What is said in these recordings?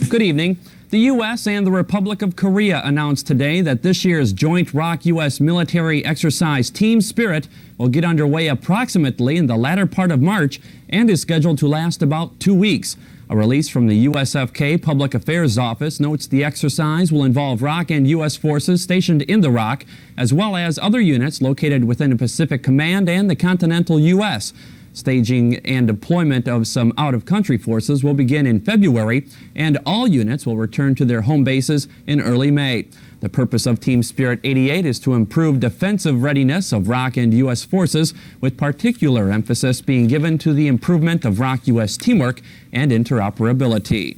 Good evening. The U.S. and the Republic of Korea announced today that this year's joint ROK-U.S. military exercise Team Spirit will get underway approximately in the latter part of March and is scheduled to last about 2 weeks. A release from the USFK Public Affairs Office notes the exercise will involve ROK and U.S. forces stationed in the ROK, as well as other units located within the Pacific Command and the continental U.S. Staging and deployment of some out-of-country forces will begin in February, and all units will return to their home bases in early May. The purpose of Team Spirit 88 is to improve defensive readiness of ROK and U.S. forces, with particular emphasis being given to the improvement of ROK-U.S. teamwork and interoperability.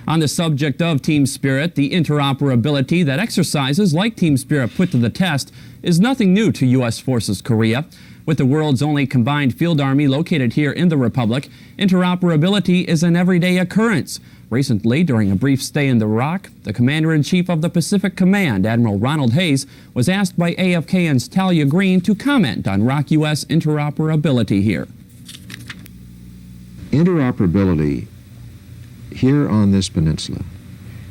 On the subject of Team Spirit, the interoperability that exercises like Team Spirit put to the test is nothing new to U.S. Forces Korea. With the world's only combined field army located here in the Republic, interoperability is an everyday occurrence. Recently, during a brief stay in the ROK, the Commander-in-Chief of the Pacific Command, Admiral Ronald Hayes, was asked by AFKN's Talia Green to comment on ROK-U.S. interoperability here. Interoperability here on this peninsula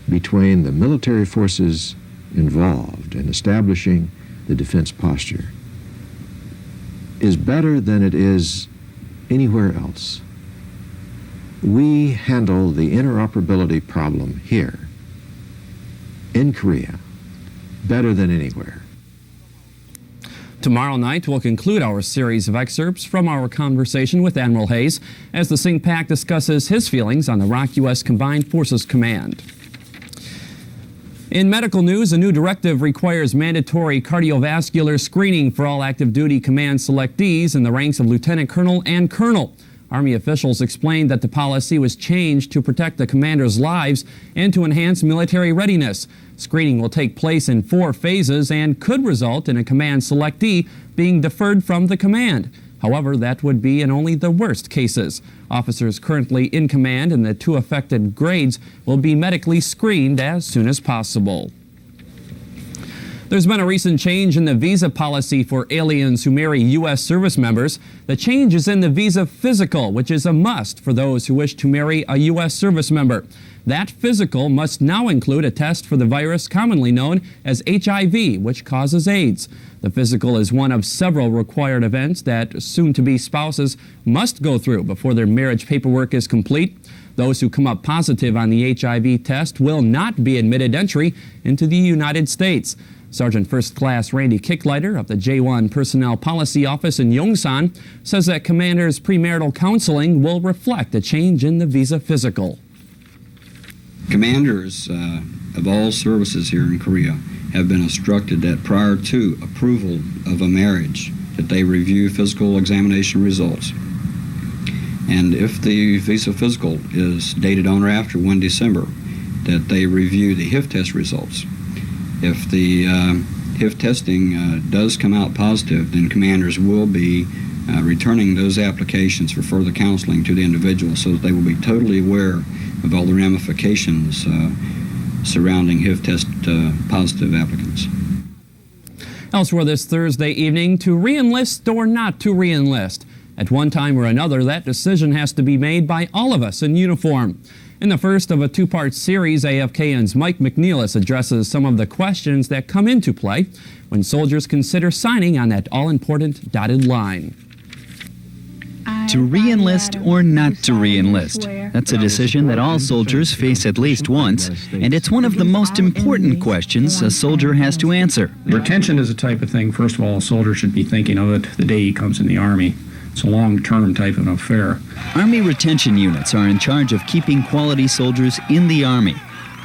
between the military forces involved in establishing the defense posture is better than it is anywhere else. We handle the interoperability problem here in Korea better than anywhere. Tomorrow night, we'll conclude our series of excerpts from our conversation with Admiral Hayes as the SINCPAC discusses his feelings on the ROK-U.S. Combined Forces Command. In medical news, a new directive requires mandatory cardiovascular screening for all active duty command selectees in the ranks of lieutenant colonel and colonel. Army officials explained that the policy was changed to protect the commanders' lives and to enhance military readiness. Screening will take place in 4 phases and could result in a command selectee being deferred from the command. However, that would be in only the worst cases. Officers currently in command in the 2 affected grades will be medically screened as soon as possible. There's been a recent change in the visa policy for aliens who marry U.S. service members. The change is in the visa physical, which is a must for those who wish to marry a U.S. service member. That physical must now include a test for the virus commonly known as HIV, which causes AIDS. The physical is one of several required events that soon-to-be spouses must go through before their marriage paperwork is complete. Those who come up positive on the HIV test will not be admitted entry into the United States. Sergeant First Class Randy Kicklighter of the J1 Personnel Policy Office in Yongsan says that commanders' premarital counseling will reflect a change in the visa physical. Commanders of all services here in Korea have been instructed that prior to approval of a marriage that they review physical examination results. And if the visa physical is dated on or after 1 December, that they review the HIV test results. If the HIV testing does come out positive, then commanders will be returning those applications for further counseling to the individual so that they will be totally aware of all the ramifications surrounding HIV test positive applicants. Elsewhere this Thursday evening, to re-enlist or not to re-enlist. At one time or another, that decision has to be made by all of us in uniform. In the first of a 2-part series, AFKN's Mike McNelis addresses some of the questions that come into play when soldiers consider signing on that all-important dotted line. To re-enlist or not to re-enlist? That's a decision that all soldiers face at least once, and it's one of the most important questions a soldier has to answer. Retention is a type of thing, first of all, a soldier should be thinking of it the day he comes in the Army. It's a long-term type of affair. Army retention units are in charge of keeping quality soldiers in the Army.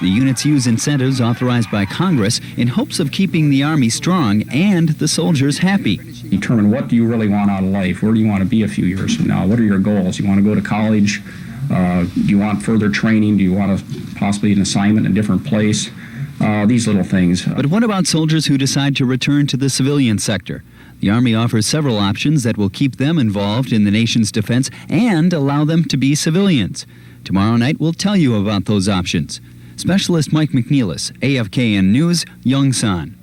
The units use incentives authorized by Congress in hopes of keeping the Army strong and the soldiers happy. Determine what do you really want out of life? Where do you want to be a few years from now? What are your goals? You want to go to college? Do you want further training? Do you want possibly an assignment in a different place? These little things. But what about soldiers who decide to return to the civilian sector? The Army offers several options that will keep them involved in the nation's defense and allow them to be civilians. Tomorrow night, we'll tell you about those options. Specialist Mike McNelis, AFKN News, Yongsan.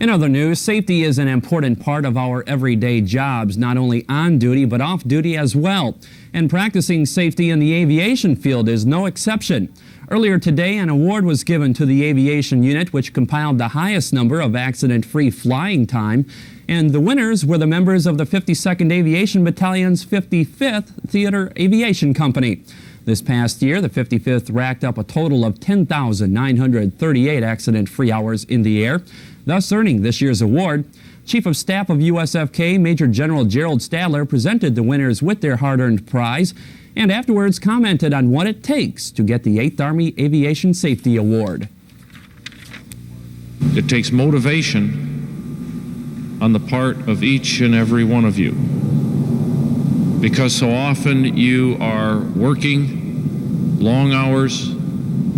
In other news, safety is an important part of our everyday jobs, not only on duty but off duty as well. And practicing safety in the aviation field is no exception. Earlier today, an award was given to the aviation unit, which compiled the highest number of accident-free flying time. And the winners were the members of the 52nd Aviation Battalion's 55th Theater Aviation Company. This past year, the 55th racked up a total of 10,938 accident-free hours in the air, thus earning this year's award. Chief of Staff of USFK, Major General Gerald Stadler, presented the winners with their hard-earned prize and afterwards commented on what it takes to get the 8th Army Aviation Safety Award. It takes motivation on the part of each and every one of you, because so often you are working long hours,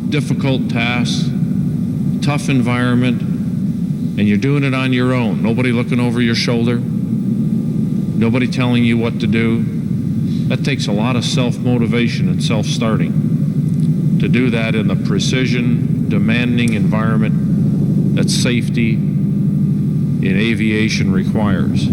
difficult tasks, tough environment, and you're doing it on your own. Nobody looking over your shoulder, nobody telling you what to do. That takes a lot of self-motivation and self-starting to do that in the precision, demanding environment that safety in aviation requires.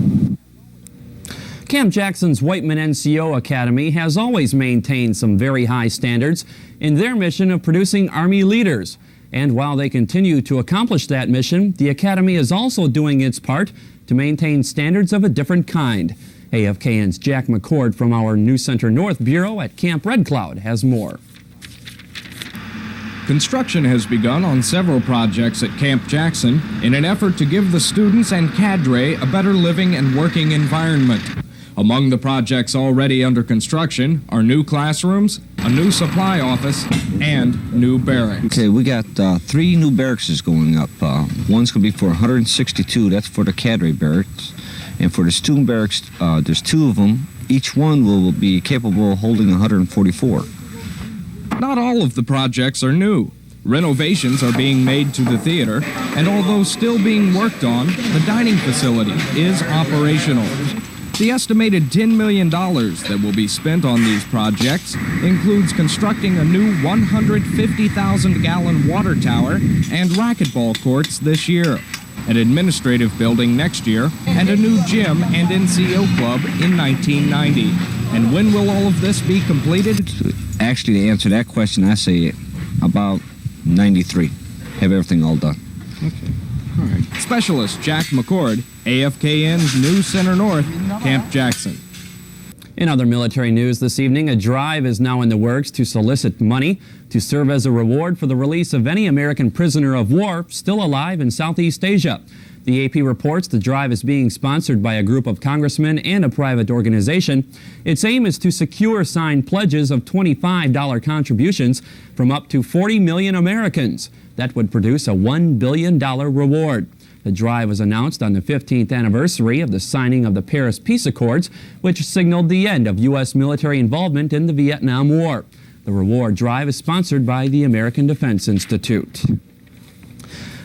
Camp Jackson's Whiteman NCO Academy has always maintained some very high standards in their mission of producing Army leaders. And while they continue to accomplish that mission, the Academy is also doing its part to maintain standards of a different kind. AFKN's Jack McCord from our News Center North Bureau at Camp Red Cloud has more. Construction has begun on several projects at Camp Jackson in an effort to give the students and cadre a better living and working environment. Among the projects already under construction are new classrooms, a new supply office, and new barracks. Okay, we got 3 new barracks going up. One's going to be for 162, that's for the cadre barracks. And for the student barracks, there's 2 of them. Each one will be capable of holding 144. Not all of the projects are new. Renovations are being made to the theater, and although still being worked on, the dining facility is operational. The estimated $10 million that will be spent on these projects includes constructing a new 150,000-gallon water tower and racquetball courts this year, an administrative building next year, and a new gym and NCO club in 1990. And when will all of this be completed? Actually, to answer that question, I say about 93. Have everything all done. Okay. All right. Specialist Jack McCord, AFKN's News Center North, Camp Jackson. In other military news this evening, a drive is now in the works to solicit money to serve as a reward for the release of any American prisoner of war still alive in Southeast Asia. The AP reports the drive is being sponsored by a group of congressmen and a private organization. Its aim is to secure signed pledges of $25 contributions from up to 40 million Americans. That would produce a $1 billion reward. The drive was announced on the 15th anniversary of the signing of the Paris Peace Accords, which signaled the end of U.S. military involvement in the Vietnam War. The reward drive is sponsored by the American Defense Institute.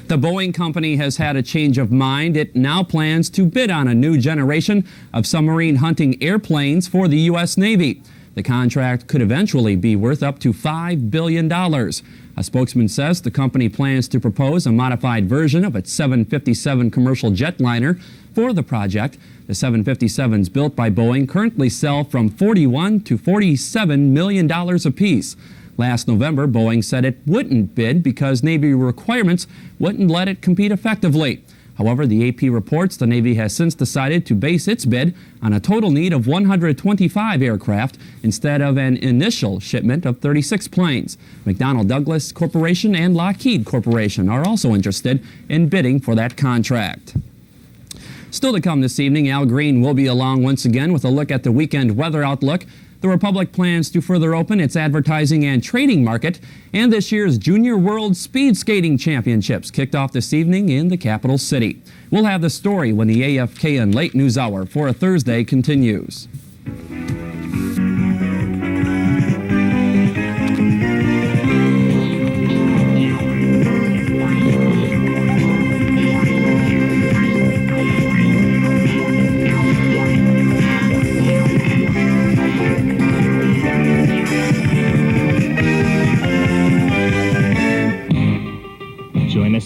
The Boeing company has had a change of mind. It now plans to bid on a new generation of submarine hunting airplanes for the U.S. Navy. The contract could eventually be worth up to $5 billion. A spokesman says the company plans to propose a modified version of its 757 commercial jetliner for the project. The 757s built by Boeing currently sell from $41 to $47 million apiece. Last November, Boeing said it wouldn't bid because Navy requirements wouldn't let it compete effectively. However, the AP reports the Navy has since decided to base its bid on a total need of 125 aircraft instead of an initial shipment of 36 planes. McDonnell Douglas Corporation and Lockheed Corporation are also interested in bidding for that contract. Still to come this evening, Al Green will be along once again with a look at the weekend weather outlook. The Republic plans to further open its advertising and trading market, and this year's Junior World Speed Skating Championships kicked off this evening in the capital city. We'll have the story when the AFKN Late News Hour for a Thursday continues.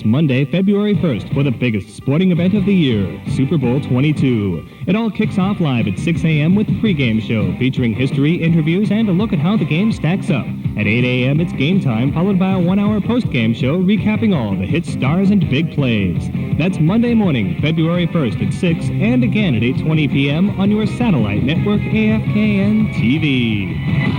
Monday, February February 1st for the biggest sporting event of the year, Super Bowl 22. It all kicks off live at 6 a.m. with the pregame show featuring history, interviews, and a look at how the game stacks up. At 8 a.m. it's game time, followed by a 1-hour postgame show recapping all the hits, stars, and big plays. That's Monday morning, February 1st at 6, and again at 8:20 p.m. on your satellite network AFKN TV.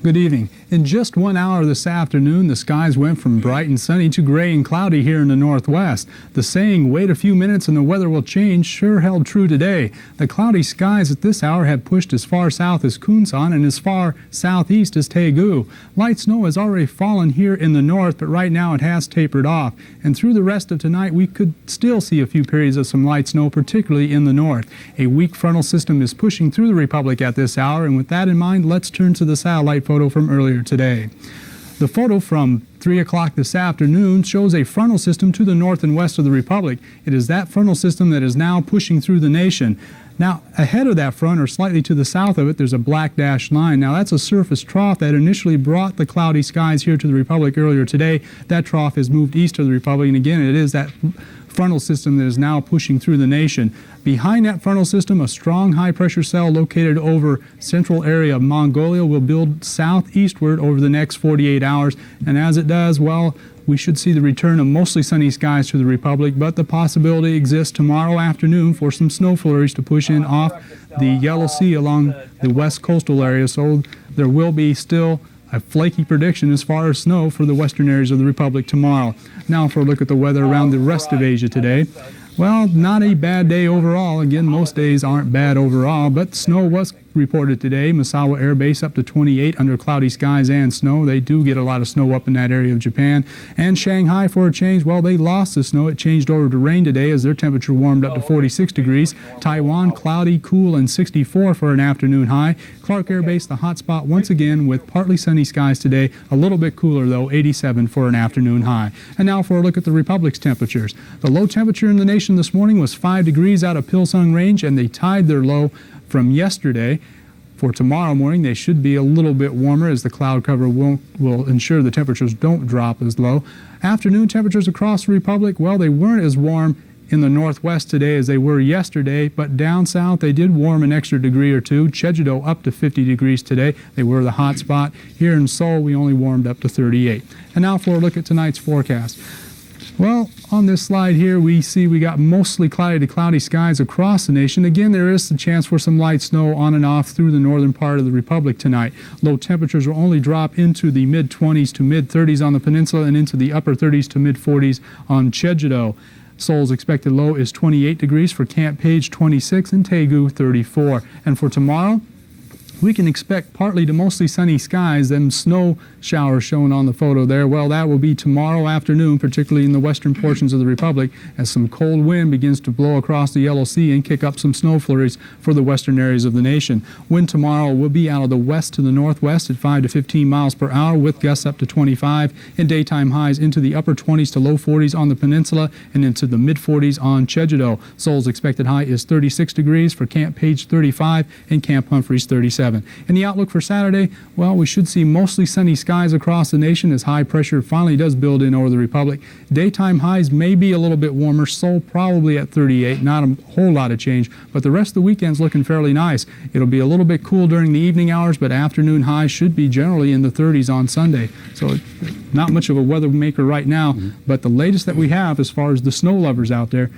Good evening. In just 1 hour this afternoon, the skies went from bright and sunny to gray and cloudy here in the northwest. The saying, wait a few minutes and the weather will change, sure held true today. The cloudy skies at this hour have pushed as far south as Kunsan and as far southeast as Daegu. Light snow has already fallen here in the north, but right now it has tapered off. And through the rest of tonight, we could still see a few periods of some light snow, particularly in the north. A weak frontal system is pushing through the Republic at this hour, and with that in mind, let's turn to the satellite photo from earlier today. The photo from 3 o'clock this afternoon shows a frontal system to the north and west of the Republic. It is that frontal system that is now pushing through the nation. Now, ahead of that front, or slightly to the south of it, there's a black dashed line. Now, that's a surface trough that initially brought the cloudy skies here to the Republic earlier today. That trough has moved east of the Republic, and again, it is that frontal system that is now pushing through the nation. Behind that frontal system, a strong high-pressure cell located over central area of Mongolia will build southeastward over the next 48 hours, and as it does, well, we should see the return of mostly sunny skies to the Republic, but the possibility exists tomorrow afternoon for some snow flurries to push in off the Yellow Sea along the west coastal area, so there will be still a flaky prediction as far as snow for the western areas of the Republic tomorrow. Now for a look at the weather around the rest of Asia today. Well, not a bad day overall. Again, most days aren't bad overall, but snow was reported today. Misawa Air Base up to 28 under cloudy skies and snow. They do get a lot of snow up in that area of Japan. And Shanghai, for a change, well, they lost the snow. It changed over to rain today as their temperature warmed up to 46 degrees. Taiwan, cloudy, cool, and 64 for an afternoon high. Clark Air Base, the hot spot once again with partly sunny skies today. A little bit cooler, though, 87 for an afternoon high. And now for a look at the Republic's temperatures. The low temperature in the nation this morning was 5 degrees out of Pilsung Range, and they tied their low from yesterday. For tomorrow morning, they should be a little bit warmer as the cloud cover will ensure the temperatures don't drop as low. Afternoon temperatures across the Republic, well, they weren't as warm in the northwest today as they were yesterday, but down south they did warm an extra degree or two. Jeju-do up to 50 degrees today. They were the hot spot. Here in Seoul, we only warmed up to 38. And now for a look at tonight's forecast. Well, on this slide here, we see we got mostly cloudy to cloudy skies across the nation. Again, there is a chance for some light snow on and off through the northern part of the Republic tonight. Low temperatures will only drop into the mid-20s to mid-30s on the peninsula and into the upper 30s to mid-40s on Jeju-do. Seoul's expected low is 28 degrees, for Camp Page 26, and Daegu 34. And for tomorrow, we can expect partly to mostly sunny skies, them snow showers shown on the photo there. Well, that will be tomorrow afternoon, particularly in the western portions of the Republic, as some cold wind begins to blow across the Yellow Sea and kick up some snow flurries for the western areas of the nation. Wind tomorrow will be out of the west to the northwest at 5 to 15 miles per hour with gusts up to 25, and daytime highs into the upper 20s to low 40s on the peninsula and into the mid-40s on Jeju-do. Seoul's expected high is 36 degrees, for Camp Page 35, and Camp Humphreys 37. And the outlook for Saturday, well, we should see mostly sunny skies across the nation as high pressure finally does build in over the Republic. Daytime highs may be a little bit warmer, Seoul probably at 38, not a whole lot of change, but the rest of the weekend's looking fairly nice. It'll be a little bit cool during the evening hours, but afternoon highs should be generally in the 30s on Sunday. So not much of a weather maker right now, but the latest that we have as far as the snow lovers out there,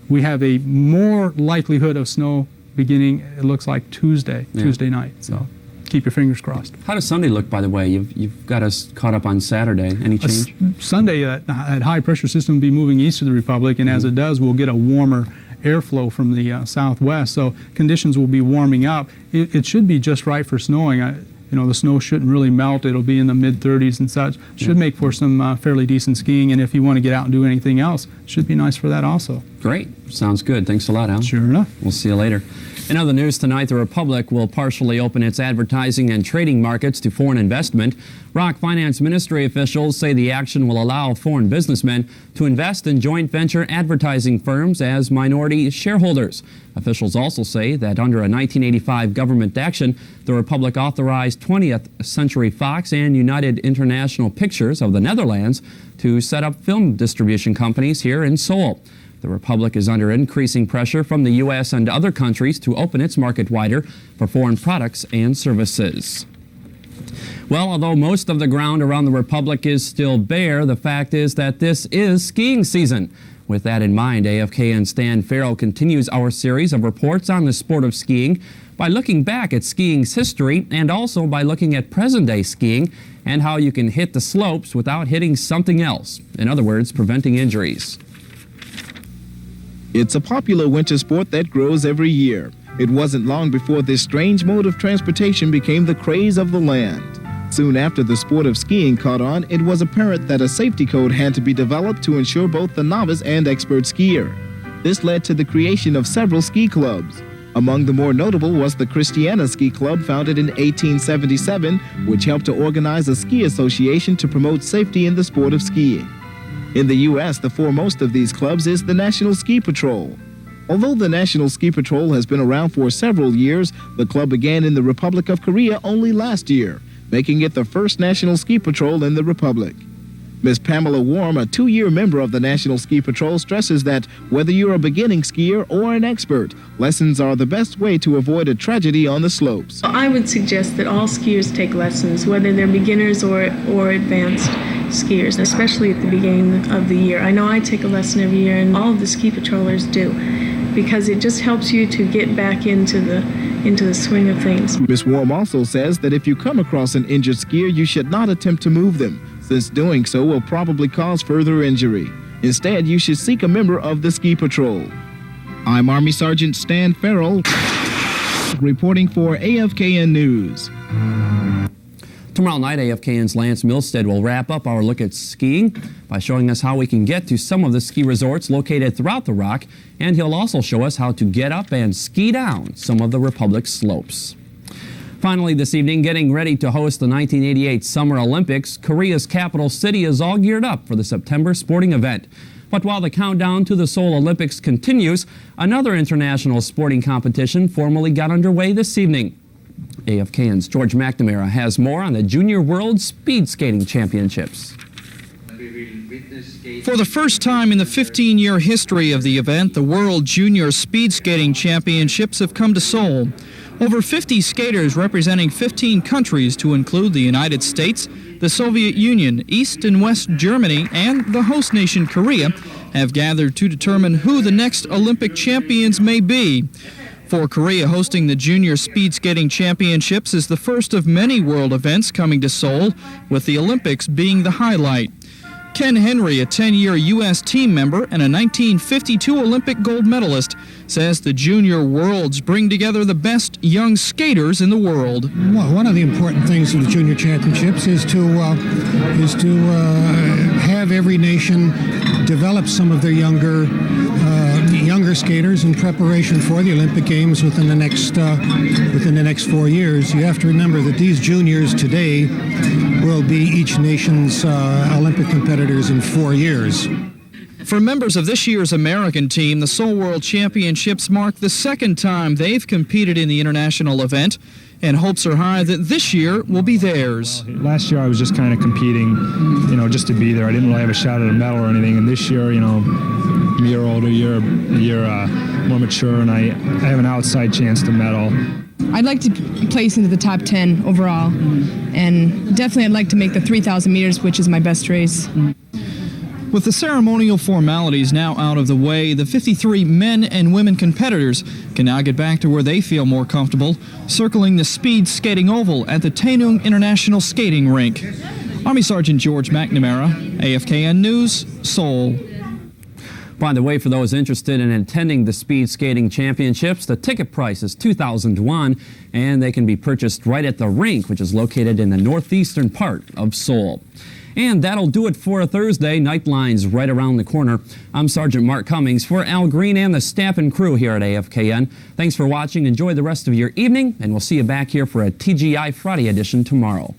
we have a more likelihood of snow beginning, it looks like Tuesday night. So keep your fingers crossed. How does Sunday look, by the way? You've got us caught up on Saturday. Any change? Sunday, that high pressure system will be moving east of the Republic, and as it does, we'll get a warmer airflow from the southwest. So conditions will be warming up. It should be just right for snowing. The snow shouldn't really melt. It'll be in the mid-30s and such. Should make for some fairly decent skiing, and if you want to get out and do anything else, it should be nice for that also. Great. Sounds good. Thanks a lot, Al. Sure enough. We'll see you later. In other news tonight, the Republic will partially open its advertising and trading markets to foreign investment. Rock Finance Ministry officials say the action will allow foreign businessmen to invest in joint venture advertising firms as minority shareholders. Officials also say that under a 1985 government action, the Republic authorized 20th Century Fox and United International Pictures of the Netherlands to set up film distribution companies here in Seoul. The Republic is under increasing pressure from the U.S. and other countries to open its market wider for foreign products and services. Well, although most of the ground around the Republic is still bare, the fact is that this is skiing season. With that in mind, AFKN Stan Ferrell continues our series of reports on the sport of skiing by looking back at skiing's history and also by looking at present-day skiing and how you can hit the slopes without hitting something else. In other words, preventing injuries. It's a popular winter sport that grows every year. It wasn't long before this strange mode of transportation became the craze of the land. Soon after the sport of skiing caught on, it was apparent that a safety code had to be developed to ensure both the novice and expert skier. This led to the creation of several ski clubs. Among the more notable was the Christiana Ski Club, founded in 1877, which helped to organize a ski association to promote safety in the sport of skiing. In the U.S., the foremost of these clubs is the National Ski Patrol. Although the National Ski Patrol has been around for several years, the club began in the Republic of Korea only last year, making it the first National Ski Patrol in the Republic. Ms. Pamela Warm, a 2-year member of the National Ski Patrol, stresses that whether you're a beginning skier or an expert, lessons are the best way to avoid a tragedy on the slopes. I would suggest that all skiers take lessons, whether they're beginners or advanced skiers, especially at the beginning of the year. I know I take a lesson every year, and all of the ski patrollers do, because it just helps you to get back into the swing of things. Ms. Warm also says that if you come across an injured skier, you should not attempt to move them, since doing so will probably cause further injury. Instead, you should seek a member of the ski patrol. I'm Army Sergeant Stan Ferrell, reporting for AFKN News. Tomorrow night, AFKN's Lance Milstead will wrap up our look at skiing by showing us how we can get to some of the ski resorts located throughout the Rock, and he'll also show us how to get up and ski down some of the Republic's slopes. Finally this evening, getting ready to host the 1988 Summer Olympics, Korea's capital city is all geared up for the September sporting event. But while the countdown to the Seoul Olympics continues, another international sporting competition formally got underway this evening. AFKN's George McNamara has more on the Junior World Speed Skating Championships. For the first time in the 15-year history of the event, the World Junior Speed Skating Championships have come to Seoul. Over 50 skaters representing 15 countries, to include the United States, the Soviet Union, East and West Germany, and the host nation Korea, have gathered to determine who the next Olympic champions may be. For Korea, hosting the Junior Speed Skating Championships is the first of many world events coming to Seoul, with the Olympics being the highlight. Ken Henry, a 10-year U.S. team member and a 1952 Olympic gold medalist, says the Junior Worlds bring together the best young skaters in the world. Well, one of the important things of the Junior Championships is to have every nation develop some of their younger skaters in preparation for the Olympic Games within the next 4 years. You have to remember that these juniors today will be each nation's Olympic competitors in 4 years. For members of this year's American team, the Seoul World Championships mark the second time they've competed in the international event, and hopes are high that this year will be theirs. Last year I was just kind of competing, just to be there. I didn't really have a shot at a medal or anything, and this year, I'm a year older, a year more mature, and I have an outside chance to medal. I'd like to place into the top 10 overall, and definitely I'd like to make the 3,000 meters, which is my best race. With the ceremonial formalities now out of the way, the 53 men and women competitors can now get back to where they feel more comfortable, circling the speed skating oval at the Taenung International Skating Rink. Army Sergeant George McNamara, AFKN News, Seoul. By the way, for those interested in attending the Speed Skating Championships, the ticket price is 2,000 won, and they can be purchased right at the rink, which is located in the northeastern part of Seoul. And that'll do it for Thursday. Nightline's right around the corner. I'm Sergeant Mark Cummings for Al Green and the staff and crew here at AFKN. Thanks for watching. Enjoy the rest of your evening, and we'll see you back here for a TGI Friday edition tomorrow.